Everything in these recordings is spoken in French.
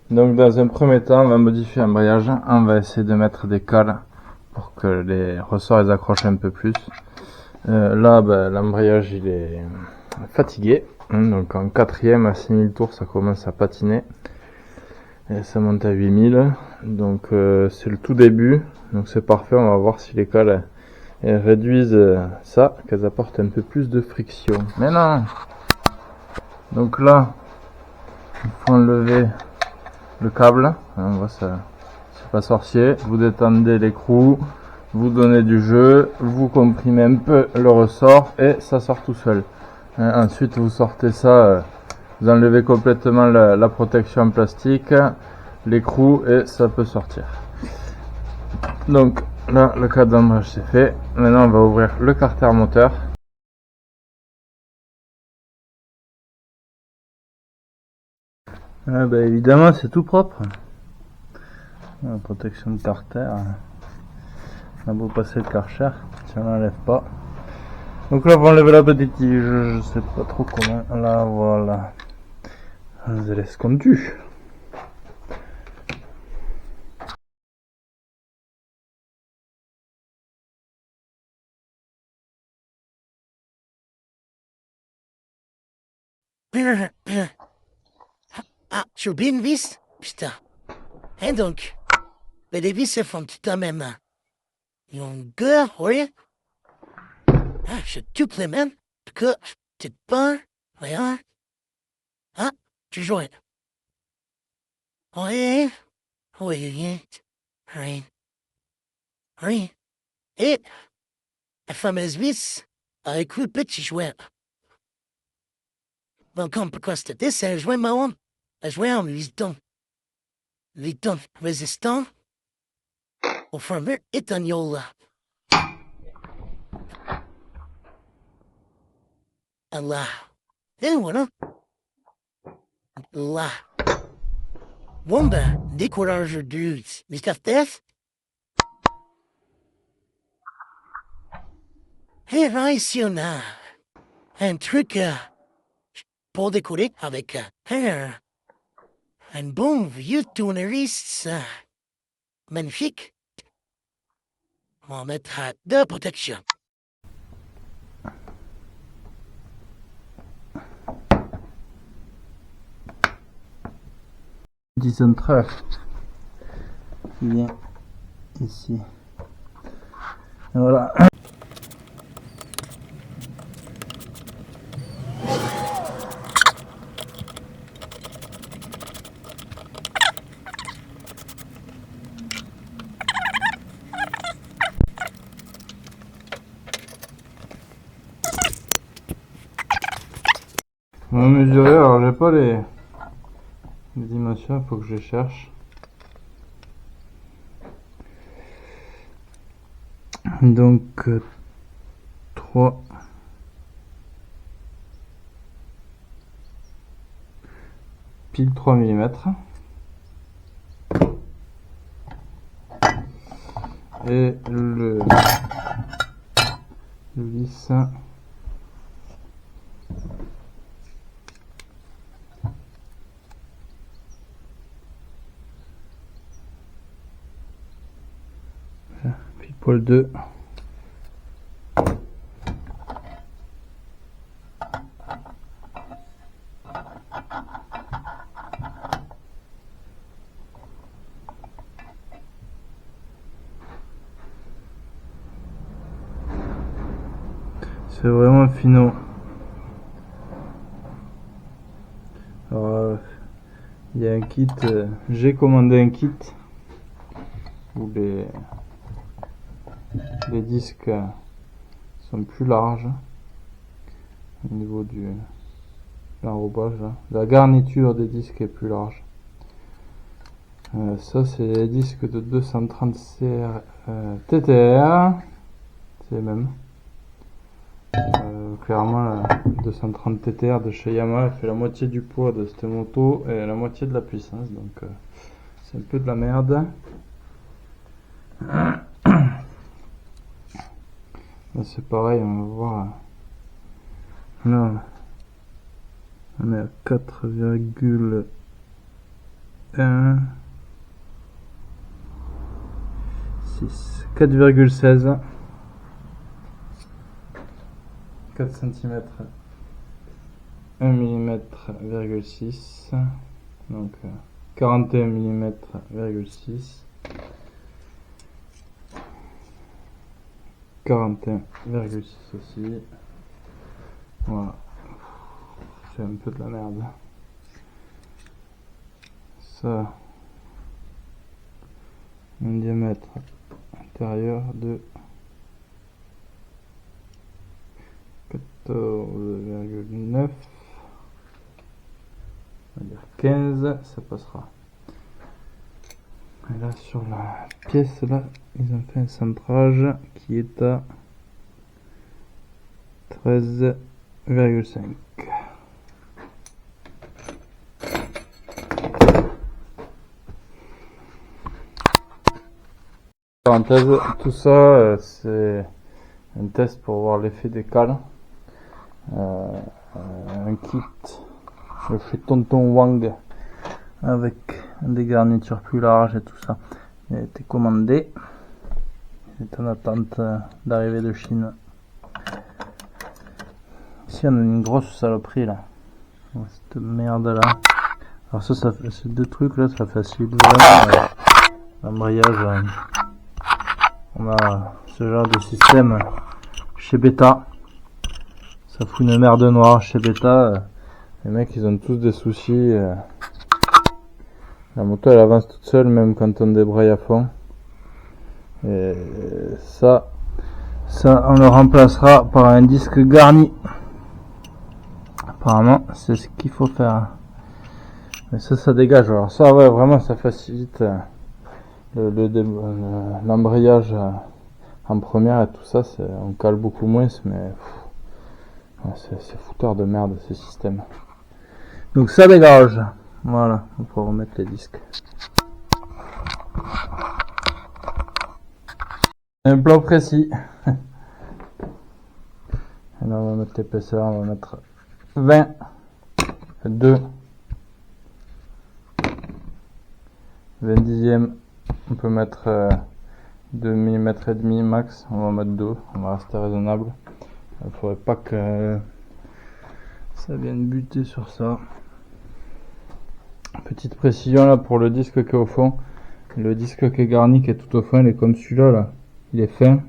Donc dans un premier temps, on va modifier l'embrayage. On va essayer de mettre des cales pour que les ressorts les accrochent un peu plus. Là, l'embrayage il est fatigué. Donc en quatrième à 6000 tours, ça commence à patiner. Et ça monte à 8000. Donc c'est le tout début. Donc c'est parfait. On va voir si les cales elles réduisent ça, qu'elles apportent un peu plus de friction. Mais non. Donc là, il faut enlever le câble. On voit ça, c'est pas sorcier. Vous détendez l'écrou, vous donnez du jeu, vous comprimez un peu le ressort et ça sort tout seul. Ensuite, vous sortez ça, vous enlevez complètement la protection en plastique, l'écrou et ça peut sortir. Donc là, le cadre d'embrayage c'est fait. Maintenant, on va ouvrir le carter moteur. Évidemment, c'est tout propre. La protection de carter. On a beau passer le karcher, si on n'enlève pas. Donc là, on va enlever la petite tige, je sais pas trop comment. Là, voilà. Vous allez escondu. Ah, j'ai oublié une vis? Putain. Et donc, les vis se font tout de même. Ils ont une gueule, oui? Ah, je te plaît, man. Que, t'es pas, rien. Ah, tu joues. Oui, oui, oui, oui. Et, la fameuse vis, avec le petit jouet. Donc, on peut constater, c'est un jouet marron. Un jouet en liston. Liston résistant au fameux éthanol. Là. Et voilà. Là. Bon ben, décourage du Mr. Death. Et là, ici, on a un truc pour décorer avec un bon vieux tournevis magnifique. On va mettre de protection. Dicentreur qui vient ici. Et voilà. On va mesurer, alors j'ai pas les dimensions, il faut que je les cherche. Donc 3 pile 3 mm et le vis pile poil 2. C'est vraiment finot. Alors, il y a un kit, j'ai commandé un kit où les disques sont plus larges au niveau du l'enrobage. La garniture des disques est plus large. Ça c'est les disques de 230 CR TTR, c'est les mêmes. Clairement la 230 TTR de chez Yamaha fait la moitié du poids de cette moto et la moitié de la puissance, donc c'est un peu de la merde. Là c'est pareil, on va voir. Là on est à 4,1 1, 6, 4,16, 4 cm, 1 mm,6, donc 41 mm,6, 41,6 aussi. Voilà, c'est un peu de la merde. Ça, un diamètre intérieur de 14,9, on va dire 15, ça passera. Et là sur la pièce là, ils ont fait un centrage qui est à 13,5. Parenthèse, tout ça c'est un test pour voir l'effet des cales. Un kit, le chez Tonton Wang, avec des garnitures plus larges et tout ça. Il a été commandé. Il est en attente d'arrivée de Chine. Ici on a une grosse saloperie là. Cette merde là. Alors ça fait ces deux trucs là, ça facilite vraiment l'embrayage. On a ce genre de système chez Beta. Ça fout une merde noire chez Beta. Les mecs ils ont tous des soucis. La moto elle avance toute seule même quand on débraye à fond. Et ça on le remplacera par un disque garni. Apparemment c'est ce qu'il faut faire. Mais ça dégage. Alors ça ouais vraiment ça facilite l'embrayage en première et tout ça. On cale beaucoup moins mais c'est fouteur de merde ce système. Donc ça dégage. Voilà, on peut remettre les disques. Un plan précis. Et là on va mettre l'épaisseur, on va mettre 20, 2, 20 dixièmes, on peut mettre 2 mm et demi max, on va mettre 2, on va rester raisonnable. Il faudrait pas que ça vienne buter sur ça. Petite précision là pour le disque qui est au fond. Le disque qui est garni qui est tout au fond, il est comme celui-là là. Il est fin.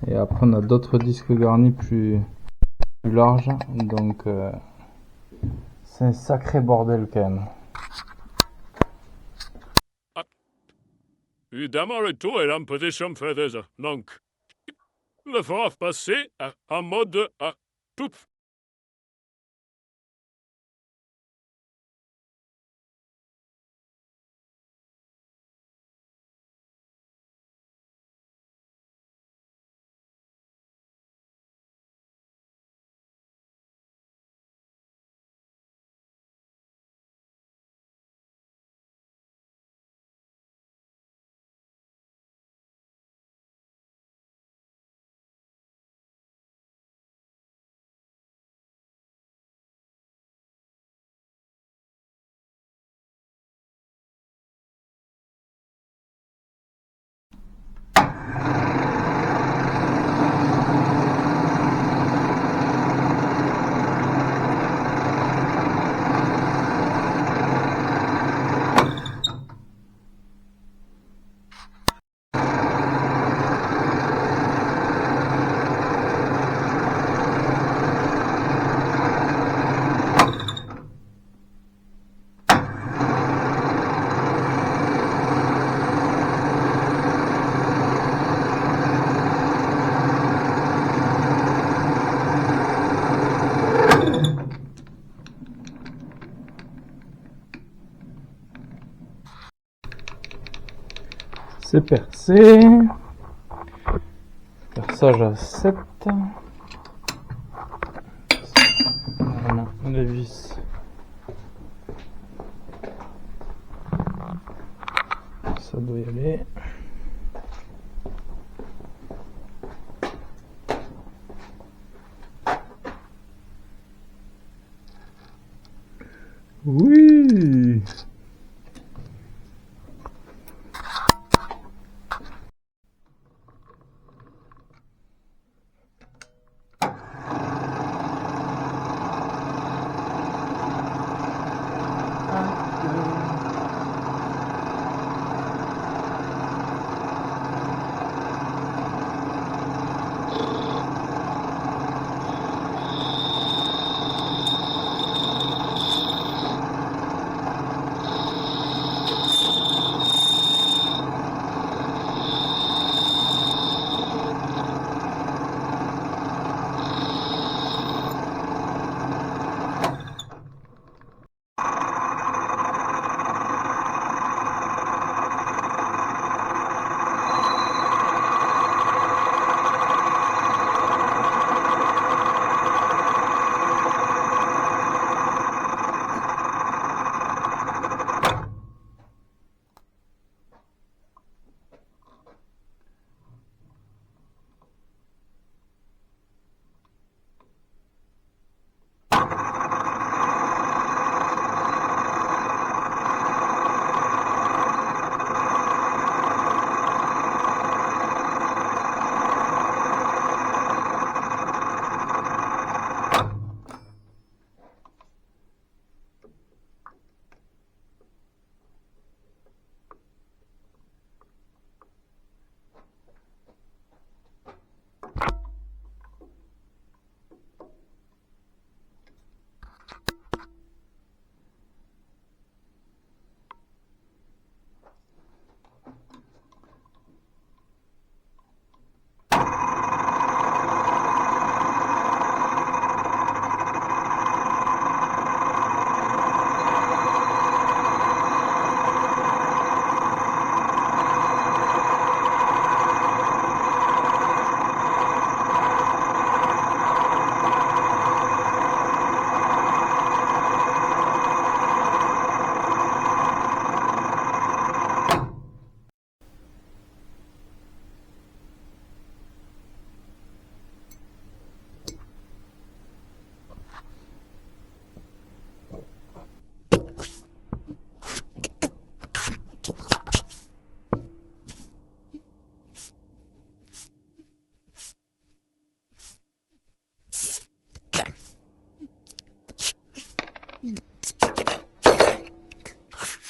Et après on a d'autres disques garnis plus larges. Donc c'est un sacré bordel quand même. Évidemment, le tout est en position faiseuse. Donc, il faudra passer en mode tout. C'est percé. Perçage à 7. Voilà, les vis. Ça doit y aller. Oui.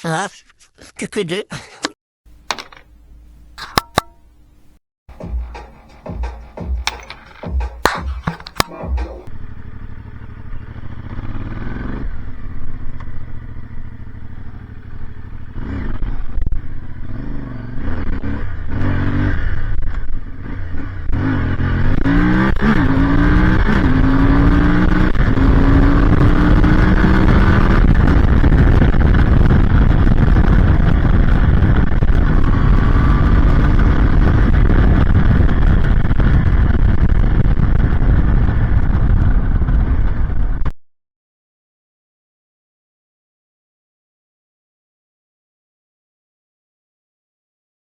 Ah, que deux.